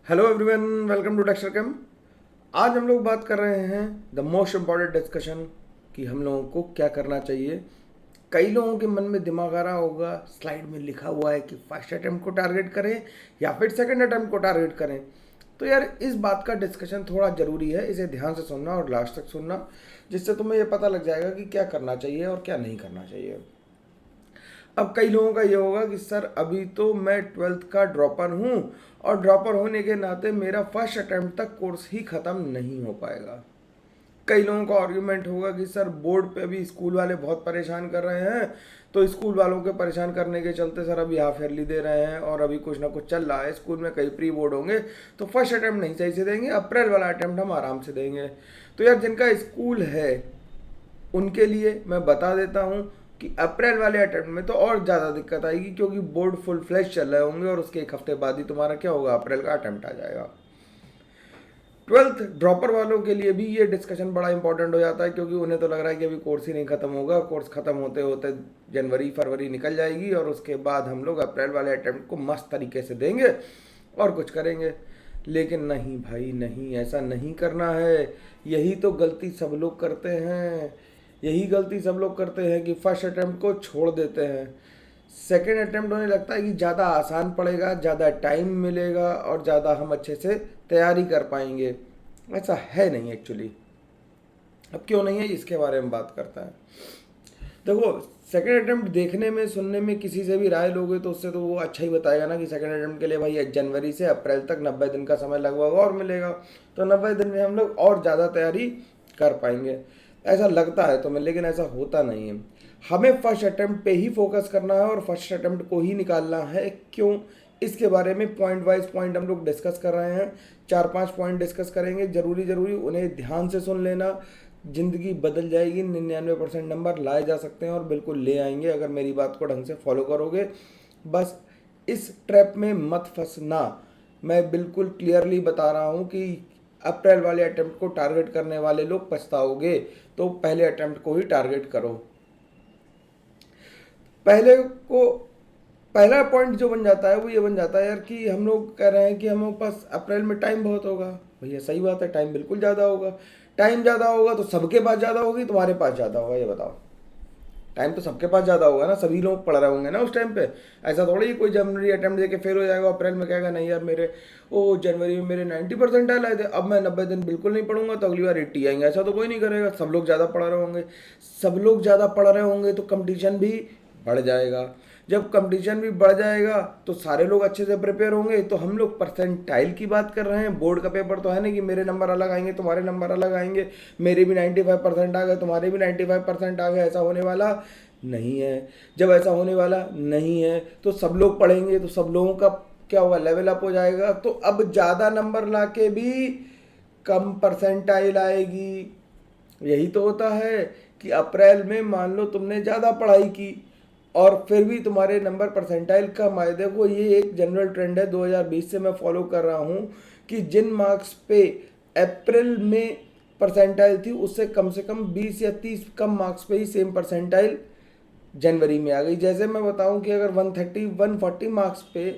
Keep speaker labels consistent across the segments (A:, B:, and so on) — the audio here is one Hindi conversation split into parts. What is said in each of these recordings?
A: Hello everyone, welcome to texture cam. आज हम लोग बात कर रहे हैं द मोस्ट इम्पॉर्टेंट डिस्कशन कि हम लोगों को क्या करना चाहिए। कई लोगों के मन में दिमाग आ रहा होगा, स्लाइड में लिखा हुआ है कि फर्स्ट अटेम्प्ट को टारगेट करें या फिर सेकंड अटेम्प्ट को टारगेट करें। तो यार इस बात का डिस्कशन थोड़ा ज़रूरी है, इसे ध्यान से सुनना और लास्ट तक सुनना, जिससे तुम्हें ये पता लग जाएगा कि क्या करना चाहिए और क्या नहीं करना चाहिए। अब कई लोगों का ये होगा कि सर अभी तो मैं ट्वेल्थ का ड्रॉपर हूँ और ड्रॉपर होने के नाते मेरा फर्स्ट अटेम्प्ट तक कोर्स ही ख़त्म नहीं हो पाएगा। कई लोगों का आर्ग्यूमेंट होगा कि सर बोर्ड पे भी स्कूल वाले बहुत परेशान कर रहे हैं, तो स्कूल वालों के परेशान करने के चलते सर अभी हाफ ईयरली दे रहे हैं और अभी कुछ ना कुछ चल रहा है, स्कूल में कई प्री बोर्ड होंगे तो फर्स्ट अटेम्प्ट नहीं सही से देंगे, अप्रैल वाला अटेम्प्ट हम आराम से देंगे। तो यार जिनका स्कूल है उनके लिए मैं बता देता हूँ कि अप्रैल वाले अटेम्प्ट में तो और ज़्यादा दिक्कत आएगी, क्योंकि बोर्ड फुल फ्लैश चल रहे होंगे और उसके एक हफ्ते बाद ही तुम्हारा क्या होगा, अप्रैल का अटेम्प्ट आ जाएगा। ट्वेल्थ ड्रॉपर वालों के लिए भी ये डिस्कशन बड़ा इंपॉर्टेंट हो जाता है, क्योंकि उन्हें तो लग रहा है कि अभी कोर्स ही नहीं खत्म होगा, कोर्स खत्म होते होते जनवरी फरवरी निकल जाएगी और उसके बाद हम लोग अप्रैल वाले अटेम्प्ट को मस्त तरीके से देंगे और कुछ करेंगे। लेकिन नहीं भाई नहीं, ऐसा नहीं करना है। यही तो गलती सब लोग करते हैं, यही गलती सब लोग करते हैं कि फर्स्ट अटेम्प्ट को छोड़ देते हैं। सेकेंड अटेम्प्ट होने लगता है कि ज़्यादा आसान पड़ेगा, ज़्यादा टाइम मिलेगा और ज़्यादा हम अच्छे से तैयारी कर पाएंगे। ऐसा है नहीं एक्चुअली। अब क्यों नहीं है इसके बारे में बात करता है। देखो, सेकेंड अटेम्प्ट देखने में सुनने में किसी से भी राय लोगे तो उससे तो वो अच्छा ही बताएगा ना कि सेकेंड अटेम्प्ट के लिए भाई जनवरी से अप्रैल तक 90 दिन का समय लगभग और मिलेगा, तो 90 दिन में हम लोग और ज़्यादा तैयारी कर पाएंगे। ऐसा लगता है तुम्हें, लेकिन ऐसा होता नहीं है। हमें फर्स्ट अटेम्प्ट पे ही फोकस करना है और फर्स्ट अटेम्प्ट को ही निकालना है। क्यों, इसके बारे में पॉइंट वाइज पॉइंट हम लोग डिस्कस कर रहे हैं। 4-5 पॉइंट डिस्कस करेंगे, जरूरी जरूरी उन्हें ध्यान से सुन लेना। ज़िंदगी बदल जाएगी, 99% नंबर लाए जा सकते हैं और बिल्कुल ले आएंगे अगर मेरी बात को ढंग से फॉलो करोगे। बस इस ट्रैप में मत फंसना। मैं बिल्कुल क्लियरली बता रहा हूँ कि अप्रैल वाले अटेम्प्ट को टारगेट करने वाले लोग पछताओगे, तो पहले अटेम्प्ट को ही टारगेट करो। पहले को पहला पॉइंट जो बन जाता है वो ये बन जाता है यार कि हम लोग कह रहे हैं कि हमारे पास अप्रैल में टाइम बहुत होगा। भैया सही बात है, टाइम बिल्कुल ज़्यादा होगा। टाइम ज़्यादा होगा तो सबके पास ज़्यादा होगी, तुम्हारे पास ज़्यादा होगा, ये बताओ। टाइम तो सबके पास ज़्यादा होगा ना, सभी लोग पढ़ रहे होंगे ना उस टाइम पे। ऐसा थोड़ी ही कोई जनवरी अटेम्प्ट देके फेल हो जाएगा, अप्रैल में कहेगा नहीं यार मेरे ओ जनवरी में मेरे 90% आए थे, अब मैं 90 दिन बिल्कुल नहीं पढ़ूंगा तो अगली बार 80 आएंगे। ऐसा तो कोई नहीं करेगा, सब लोग ज़्यादा पढ़ रहे होंगे। सब लोग ज़्यादा पढ़ रहे होंगे तो कंपटीशन भी बढ़ जाएगा। जब कंपटीशन भी बढ़ जाएगा तो सारे लोग अच्छे से प्रिपेयर होंगे। तो हम लोग परसेंटाइल की बात कर रहे हैं, बोर्ड का पेपर तो है नहीं कि मेरे नंबर अलग आएंगे तुम्हारे नंबर अलग आएंगे, मेरे भी 95% आ गए तुम्हारे भी 95% आ गए, ऐसा होने वाला नहीं है। जब ऐसा होने वाला नहीं है तो सब लोग पढ़ेंगे तो सब लोगों का क्या होगा, लेवल अप हो जाएगा। तो अब ज़्यादा नंबर लाके भी कम परसेंटाइल आएगी। यही तो होता है कि अप्रैल में मान लो तुमने ज़्यादा पढ़ाई की और फिर भी तुम्हारे नंबर परसेंटाइल कम आए। देखो ये एक जनरल ट्रेंड है, 2020 से मैं फॉलो कर रहा हूँ कि जिन मार्क्स पे अप्रैल में परसेंटाइल थी उससे कम से कम 20 या 30 कम मार्क्स पे ही सेम परसेंटाइल जनवरी में आ गई। जैसे मैं बताऊं कि अगर 130 140 मार्क्स पे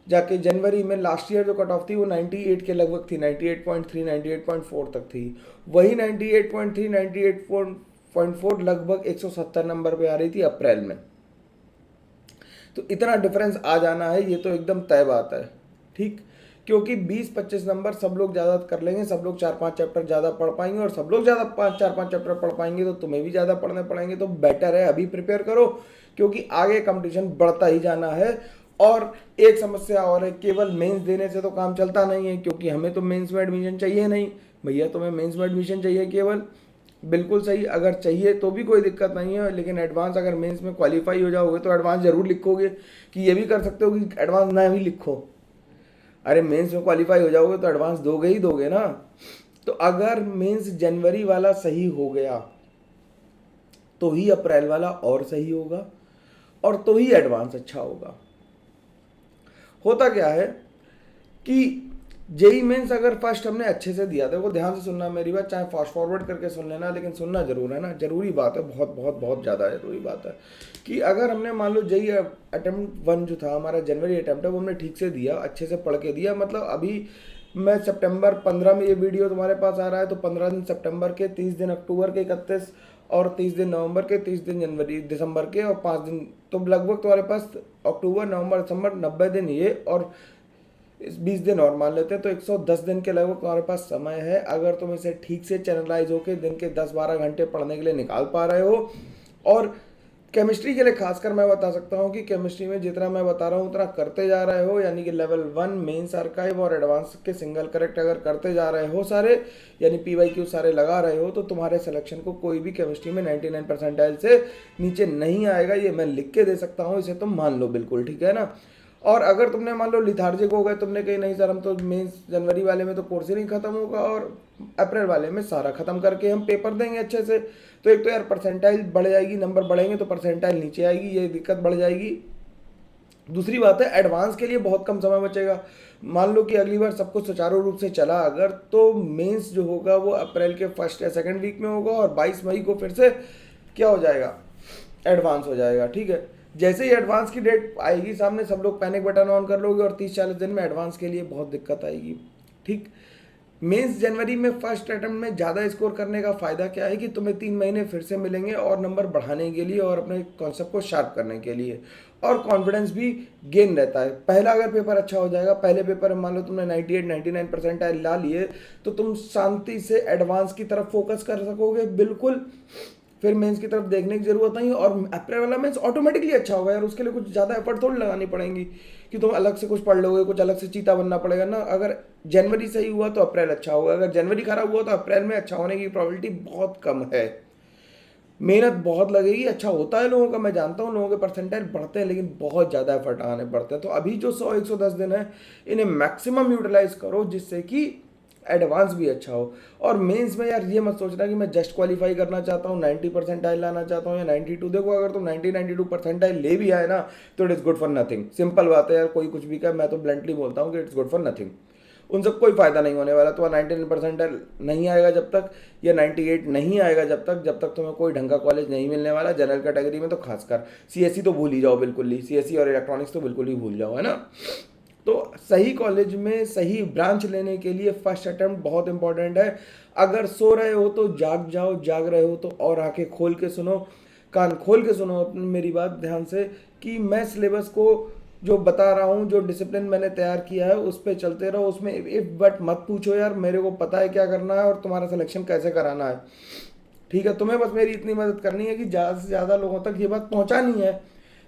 A: जाके जनवरी में लास्ट ईयर जो कट ऑफ थी वो 98 के लगभग थी, 98.3 98.4 तक थी। वही 98.3 98.4 लगभग 170 नंबर पे आ रही थी अप्रैल में। तो इतना डिफरेंस आ जाना है ये तो एकदम तय बात है। ठीक, क्योंकि 20-25 नंबर सब लोग ज़्यादा कर लेंगे, सब लोग 4-5 चैप्टर ज़्यादा पढ़ पाएंगे और सब लोग ज़्यादा 4-5 चैप्टर पढ़ पाएंगे तो तुम्हें भी ज़्यादा पढ़ने पड़ेंगे। तो बेटर है अभी प्रिपेयर करो, क्योंकि आगे कंपटीशन बढ़ता ही जाना है। और एक समस्या और है, केवल मेंस देने से तो काम चलता नहीं है, क्योंकि हमें तो मेंस में एडमिशन चाहिए नहीं। भैया तुम्हें मेंस में एडमिशन चाहिए केवल, बिल्कुल सही, अगर चाहिए तो भी कोई दिक्कत नहीं है। लेकिन एडवांस अगर मेंस में क्वालिफाई हो जाओगे तो एडवांस जरूर लिखोगे। कि ये भी कर सकते हो कि एडवांस ना भी लिखो, अरे मेंस में क्वालिफाई हो जाओगे तो एडवांस दोगे ही दोगे ना। तो अगर मेंस जनवरी वाला सही हो गया तो ही अप्रैल वाला और सही होगा और तो ही एडवांस अच्छा होगा। होता क्या है कि जेई मेंस अगर फर्स्ट हमने अच्छे से दिया, देखो ध्यान से सुनना मेरी बात, चाहे फास्ट फॉरवर्ड करके सुन लेना, लेकिन सुनना जरूर है ना, जरूरी बात है, बहुत बहुत बहुत ज़्यादा जरूरी बात है कि अगर हमने मान लो जेई अटेम्प्ट 1 जो था हमारा जनवरी अटेम्प्ट है, वो हमने ठीक से दिया, अच्छे से पढ़ के दिया, मतलब अभी मैं सितंबर 15 में ये वीडियो तुम्हारे पास आ रहा है, तो 15 दिन सितंबर के, 30 दिन अक्टूबर के 31, और 30 दिन नवंबर के, 30 दिन जनवरी दिसंबर के, और 5 दिन, तो लगभग तुम्हारे पास अक्टूबर नवंबर दिसंबर 90 दिन ये, और 20 दिन और मान लेते हैं, तो 110 दिन के लगभग तुम्हारे पास समय है। अगर तुम इसे ठीक से चैनलाइज होकर दिन के 10-12 घंटे पढ़ने के लिए निकाल पा रहे हो, और केमिस्ट्री के लिए खासकर मैं बता सकता हूँ कि केमिस्ट्री में जितना मैं बता रहा हूँ उतना करते जा रहे हो, यानी कि लेवल 1 मेंस आर्काइव और एडवांस के सिंगल करेक्ट अगर करते जा रहे हो सारे, यानी PYQ सारे लगा रहे हो, तो तुम्हारे सिलेक्शन को कोई भी केमिस्ट्री में 99 परसेंटाइल से नीचे नहीं आएगा, ये मैं लिख के दे सकता हूँ, इसे तुम मान लो बिल्कुल, ठीक है ना। और अगर तुमने मान लो लिथार्जिक हो गए, तुमने कही नहीं सर हम तो मेंस जनवरी वाले में तो कोर्स ही नहीं खत्म होगा और अप्रैल वाले में सारा खत्म करके हम पेपर देंगे अच्छे से, तो एक तो यार परसेंटाइल बढ़ जाएगी, नंबर बढ़ेंगे तो परसेंटाइल नीचे आएगी, ये दिक्कत बढ़ जाएगी। दूसरी बात है एडवांस के लिए बहुत कम समय बचेगा। मान लो कि अगली बार सब कुछ सुचारू रूप से चला अगर, तो मेंस जो होगा वो अप्रैल के फर्स्ट या सेकंड वीक में होगा, और 22 मई को फिर से क्या हो जाएगा, एडवांस हो जाएगा, ठीक है। जैसे ही एडवांस की डेट आएगी सामने, सब लोग पैनिक बटन ऑन कर लोगे और 30-40 दिन में एडवांस के लिए बहुत दिक्कत आएगी, ठीक। मेंस जनवरी में फर्स्ट अटेम्प्ट में ज़्यादा स्कोर करने का फ़ायदा क्या है कि तुम्हें 3 महीने फिर से मिलेंगे और नंबर बढ़ाने के लिए और अपने कॉन्सेप्ट को शार्प करने के लिए, और कॉन्फिडेंस भी गेन रहता है। पहला अगर पेपर अच्छा हो जाएगा, पहले पेपर में मान लो तुमने 98-99 परसेंटाइल ला लिए, तो तुम शांति से एडवांस की तरफ फोकस कर सकोगे बिल्कुल, फिर मेंस की तरफ देखने की जरूरत नहीं। और अप्रैल वाला मेंस ऑटोमेटिकली अच्छा होगा यार, उसके लिए कुछ ज़्यादा एफर्ट थोड़ी लगानी पड़ेंगी कि तुम अलग से कुछ पढ़ लोगे, कुछ अलग से चीता बनना पड़ेगा ना। अगर जनवरी सही हुआ तो अप्रैल अच्छा होगा, अगर जनवरी खराब हुआ तो अप्रैल में अच्छा होने की प्रोबेबिलिटी बहुत कम है। मेहनत बहुत लगेगी, अच्छा होता है लोगों का, मैं जानता हूँ लोगों के परसेंटाइल बढ़ते हैं, लेकिन बहुत ज़्यादा एफर्ट आने पड़ते हैं। तो अभी जो 100-110 दिन है इन्हें मैक्सिमम यूटिलाइज करो, जिससे कि एडवांस भी अच्छा हो। और मेंस में यार ये मत सोचना कि मैं जस्ट क्वालिफाई करना चाहता हूँ, 90 परसेंटाइल लाना चाहता हूँ या 92। देखो अगर तुम 90-92 परसेंटाइल ले भी आए ना, तो it is good for nothing. Simple बात है यार, कोई कुछ भी कहे, मैं तो ब्लंटली बोलता हूँ कि इट्स गुड फॉर नथिंग। उन सब कोई फ़ायदा नहीं होने वाला। तो 99 परसेंटाइल नहीं आएगा जब तक, या 98 नहीं आएगा जब तक तुम्हें कोई ढंग का कॉलेज नहीं मिलने वाला। जनरल कैटेगरी में तो खासकर CSE तो भूल ही जाओ बिल्कुल ही, CSE और इलेक्ट्रॉनिक्स तो बिल्कुल ही भूल जाओ, है ना। तो सही कॉलेज में सही ब्रांच लेने के लिए फर्स्ट अटेम्प्ट बहुत इंपॉर्टेंट है। अगर सो रहे हो तो जाग जाओ, जाग रहे हो तो और आंखें खोल के सुनो, कान खोल के सुनो अपनी मेरी बात ध्यान से, कि मैं सिलेबस को जो बता रहा हूँ, जो डिसिप्लिन मैंने तैयार किया है उस पर चलते रहो। उसमें इफ बट मत पूछो यार, मेरे को पता है क्या करना है और तुम्हारा सिलेक्शन कैसे कराना है, ठीक है। तुम्हें बस मेरी इतनी मदद करनी है कि ज़्यादा से ज़्यादा लोगों तक ये बात पहुँचानी है।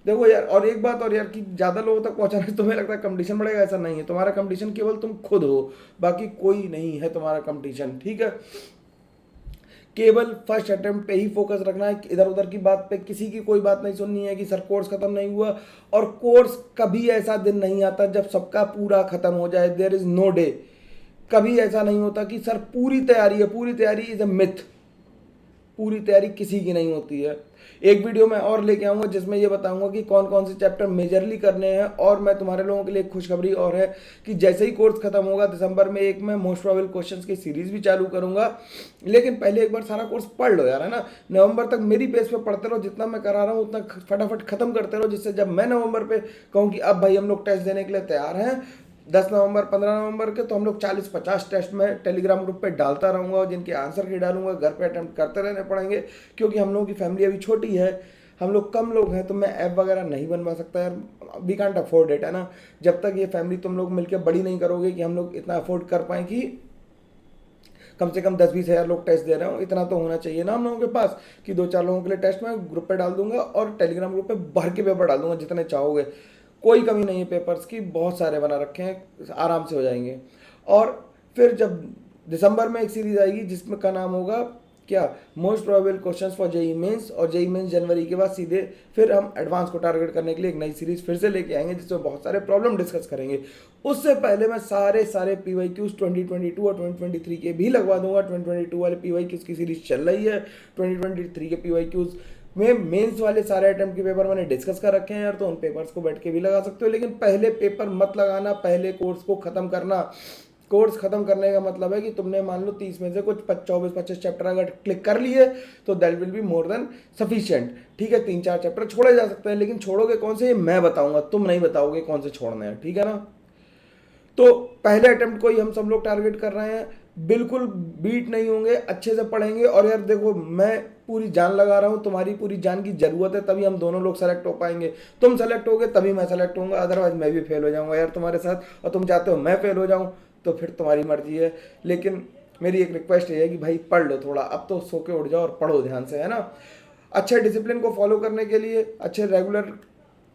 A: देखो यार, और एक बात और यार, कि ज़्यादा लोगों तक पहुँचाने से तुम्हें लगता है कंपटीशन बढ़ेगा, ऐसा नहीं है। तुम्हारा कंपटीशन केवल तुम खुद हो, बाकी कोई नहीं है तुम्हारा कंपटीशन, ठीक है। केवल फर्स्ट अटेम्प्ट पे ही फोकस रखना है, इधर उधर की बात पे किसी की कोई बात नहीं सुननी है कि सर कोर्स खत्म नहीं हुआ। और कोर्स कभी ऐसा दिन नहीं आता जब सबका पूरा खत्म हो जाए, देयर इज नो डे। कभी ऐसा नहीं होता कि सर पूरी तैयारी है, पूरी तैयारी इज अ मिथ। पूरी तैयारी किसी की नहीं होती है। एक वीडियो मैं और लेके आऊँगा जिसमें ये बताऊँगा कि कौन कौन से चैप्टर मेजरली करने हैं। और मैं तुम्हारे लोगों के लिए एक खुशखबरी और है कि जैसे ही कोर्स खत्म होगा दिसंबर में एक मैं मोस्ट प्रोबेबल क्वेश्चंस की सीरीज भी चालू करूँगा। लेकिन पहले एक बार सारा कोर्स पढ़ लो यार, है ना। नवंबर तक मेरी पेस पे पढ़ते रहो, जितना मैं करा रहा हूँ उतना फटाफट खत्म करते रहो, जिससे जब मैं नवंबर पे कहूँ कि अब भाई हम लोग टेस्ट देने के लिए तैयार हैं 10 नवंबर 15 नवंबर के, तो हम लोग 40-50 टेस्ट में टेलीग्राम ग्रुप पे डालता रहूँगा और जिनके आंसर की डालूंगा। घर पे अटेम्प्ट करते रहने पड़ेंगे, क्योंकि हम लोगों की फैमिली अभी छोटी है, हम लोग कम लोग हैं, तो मैं ऐप वगैरह नहीं बनवा सकता यार, वी कांट अफोर्ड इट, है ना। जब तक ये फैमिली तुम लोग मिलकर बड़ी नहीं करोगे कि हम लोग इतना अफोर्ड कर पाएँ कि कम से कम 10-20 हज़ार लोग टेस्ट दे रहे हो, इतना तो होना चाहिए ना हम लोगों के पास कि 2-4 लोगों के लिए टेस्ट मैं ग्रुप पे डाल दूंगा और टेलीग्राम ग्रुप पे भर के पेपर डाल दूंगा जितने चाहोगे। कोई कमी नहीं है पेपर्स की, बहुत सारे बना रखे हैं, आराम से हो जाएंगे। और फिर जब दिसंबर में एक सीरीज आएगी जिसमें का नाम होगा क्या, most probable questions for JEE mains, और जेई मेंस जनवरी के बाद सीधे फिर हम एडवांस को टारगेट करने के लिए एक नई सीरीज फिर से लेके आएंगे जिसमें बहुत सारे प्रॉब्लम डिस्कस करेंगे। उससे पहले मैं सारे PYQs 2022 और 2023 के भी लगवा दूंगा। 2022 वाले PYQs की सीरीज चल रही है, 2023 के PYQs में मेंस वाले सारे अटेम्प्ट के पेपर मैंने डिस्कस कर रखे हैं यार, तो उन पेपर्स को बैठ के भी लगा सकते हो। लेकिन पहले पेपर मत लगाना, पहले कोर्स को ख़त्म करना। कोर्स खत्म करने का मतलब है कि तुमने मान लो 30 में से कुछ 24-25 चैप्टर अगर क्लिक कर लिए तो that will be more than sufficient. ठीक है, 3-4 चैप्टर छोड़े जा सकते हैं, लेकिन छोड़ोगे कौन से ये मैं बताऊंगा, तुम नहीं बताओगे कौन से छोड़ने हैं। ठीक है ना। तो पहले अटेम्प्ट को ही हम सब लोग टारगेट कर रहे हैं, बिल्कुल बीट नहीं होंगे, अच्छे से पढ़ेंगे। और यार देखो, मैं पूरी जान लगा रहा हूँ, तुम्हारी पूरी जान की जरूरत है, तभी हम दोनों लोग सेलेक्ट हो पाएंगे। तुम सेलेक्ट होगे तभी मैं सेलेक्ट होऊंगा, अदरवाइज मैं भी फेल हो जाऊंगा यार तुम्हारे साथ, और तुम चाहते हो मैं फेल हो जाऊं तो फिर तुम्हारी मर्जी है। लेकिन मेरी एक रिक्वेस्ट ये है कि भाई पढ़ लो थोड़ा, अब तो सो के उठ जाओ और पढ़ो ध्यान से, है ना। अच्छे डिसिप्लिन को फॉलो करने के लिए, अच्छे रेगुलर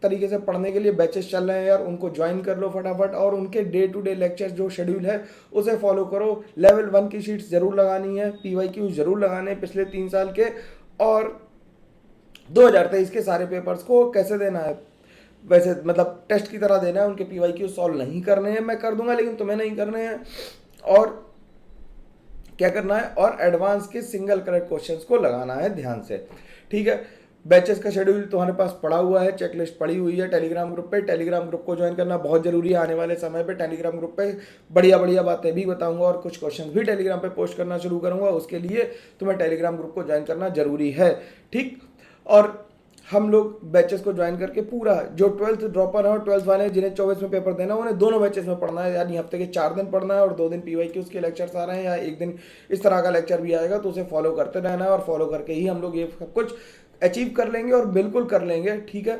A: तरीके से पढ़ने के लिए बैचेस चल रहे हैं यार, उनको ज्वाइन कर लो फटाफट, और उनके डे टू डे लेक्चर्स जो शेड्यूल है उसे फॉलो करो। लेवल 1 की शीट्स जरूर लगानी है, PYQ जरूर लगाने हैं पिछले 3 साल के, और 2023 के सारे पेपर्स को कैसे देना है, वैसे मतलब टेस्ट की तरह देना है, उनके PYQ सॉल्व नहीं करने हैं, मैं कर दूंगा लेकिन तुम्हें नहीं करने हैं। और क्या करना है, और एडवांस के सिंगल करेक्ट क्वेश्चंस को लगाना है ध्यान से। ठीक है, बैचेस का शेड्यूल तुम्हारे पास पड़ा हुआ है, चेकलिस्ट पड़ी हुई है टेलीग्राम ग्रुप पे। टेलीग्राम ग्रुप को ज्वाइन करना बहुत जरूरी है, आने वाले समय पे टेलीग्राम ग्रुप पे बढ़िया बढ़िया बातें भी बताऊंगा, और कुछ क्वेश्चंस भी टेलीग्राम पे पोस्ट करना शुरू करूंगा, उसके लिए तुम्हें टेलीग्राम ग्रुप को ज्वाइन करना जरूरी है। ठीक, और हम लोग बैचेस को ज्वाइन करके पूरा जो 12th ड्रॉपर है और 12th वाले जिन्हें 24 में पेपर देना है, उन्हें दोनों बैचेस में पढ़ना है, यानी हफ्ते के 4 दिन पढ़ना है, और 2 दिन PYQs के लेक्चर्स आ रहे हैं, या एक दिन इस तरह का लेक्चर भी आएगा, तो उसे फॉलो करते रहना है, और फॉलो करके ही हम लोग ये सब कुछ अचीव कर लेंगे, और बिल्कुल कर लेंगे। ठीक है,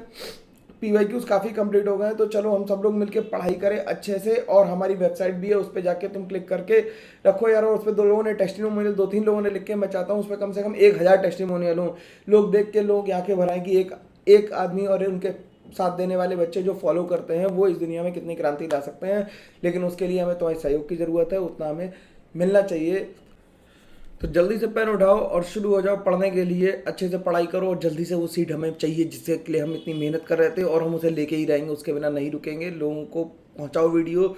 A: PYQs काफ़ी कंप्लीट हो गए हैं, तो चलो हम सब लोग मिलकर पढ़ाई करें अच्छे से। और हमारी वेबसाइट भी है, उस पर जाके तुम क्लिक करके रखो यार, और उस पर 2 लोगों ने टेस्टिमोनियल, 2-3 लोगों ने लिख के, मैं चाहता हूँ उस पर कम से कम 1000 टेस्टिमोनियल हो, लोग देख के लोग आंखें भराएं कि एक आदमी और उनके साथ देने वाले बच्चे जो फॉलो करते हैं वो इस दुनिया में कितनी क्रांति ला सकते हैं। लेकिन उसके लिए हमें तुम्हारे सहयोग की ज़रूरत है, उतना हमें मिलना चाहिए। तो जल्दी से पेन उठाओ और शुरू हो जाओ पढ़ने के लिए, अच्छे से पढ़ाई करो, और जल्दी से वो सीट हमें चाहिए जिसके लिए हम इतनी मेहनत कर रहे थे, और हम उसे लेके ही रहेंगे, उसके बिना नहीं रुकेंगे। लोगों को पहुंचाओ वीडियो,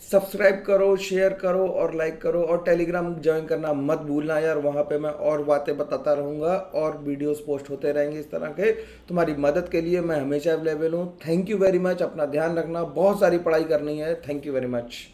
A: सब्सक्राइब करो, शेयर करो और लाइक करो, और टेलीग्राम ज्वाइन करना मत भूलना यार, वहाँ पे मैं और बातें बताता रहूँगा, और वीडियोस पोस्ट होते रहेंगे इस तरह के। तुम्हारी मदद के लिए मैं हमेशा अवेलेबल हूँ। थैंक यू वेरी मच, अपना ध्यान रखना, बहुत सारी पढ़ाई करनी है। Thank you very much.